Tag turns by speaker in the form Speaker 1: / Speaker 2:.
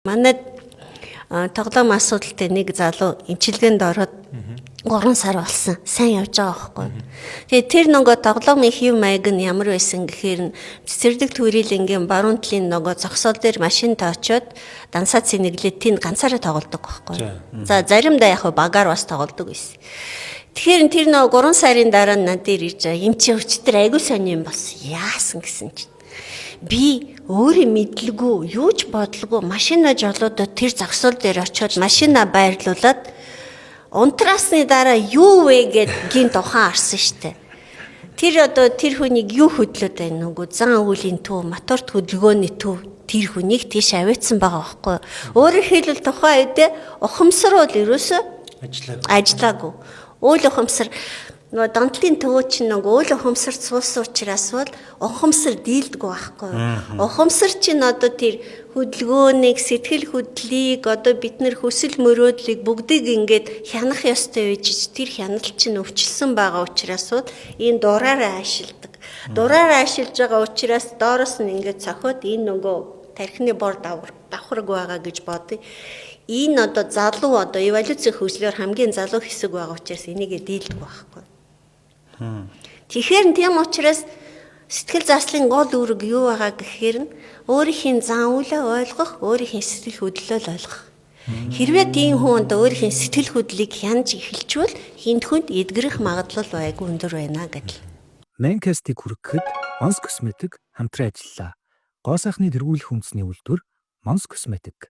Speaker 1: Манайд тоглоом асуудалтай нэг залуу эмчилгээнд ороод 3 сар болсон. Сайн явж байгаа байхгүй. Тэгээд тэр нөгөө тоглоомын хэв маяг нь ямар байсан гэхээр цэцэрлэг төрөлнгийн баруун талын нөгөө зогсоол дээр машинтай очиод дансаа цэнэглээд тэнд ганцаараа тоглодог байхгүй. За заримдаа яг багаар бас тоглодог байсан. Тэгэхээр тэр нөгөө 3 сарын дараа над дээр ирж байгаа эмчи өчтөр айгуу сони юм болсон. Яасан гэсэн чинь би өөрөө мэдлгүй, юу ч бодлого машина жолоодод тэр зогсоол дээр очиод машина байрлуулад унтраасны дараа юу вэ гэд гинт ухаан арсан штэ. Тэр хүнийг юу хөдлөд байна нүгөө зан үйлийн төв, моторт хөдөлгөөний төв тэр хүнийг тийш аваадсан байгаа байхгүй. Өөрөөр хэлбэл тухайн үед ухамсар бол ерөөсөө ажиллаагүй. Үйл ухамсар нөгөө донтлын төвөө чинь нөгөө үйл ухамсарт суусан учраас бол ухамсар дийлдэггүй байхгүй. Ухамсар чинь тэр хөдөлгөөнийг, сэтгэл хөдлөлийг бид нар хүсэл мөрөөдлийг бүгдийг ингээд хянах ёстой байж тэр хяналт чинь өвчлсөн байгаа учраас энэ дураараа ашигладаг. Дураараа ашиглаж байгаа учраас доороос нь ингээд цохиод энэ нөгөө тархины бор давхраг байгаа гэж бодъё. Энэ залуу эволюцийн хөгжлөөр хамгийн залуу хэсэг байгаа учраас энийг дийлдэг байхгүй. Тэгэхээр тийм учраас сэтгэл заслын гол үүрэг юу байгаа гэхээр өөрийнхөө зан үйлээ ойлгох, өөрийнхөө сэтгэл хөдлөлөө ойлгох. Хэрвээ тийм хүн өөрийнхөө сэтгэл хөдлөлийг хянаж эхэлжвэл хинт хүнд эдгэрэх магадлал айгүй өндөр байна гэдэл.
Speaker 2: Манкастыг хүргэхэд Монс Косметик хамтран ажиллаа. Гоо сайхны тэргүүлэх үндэсний үйлдвэр Монс Косметик.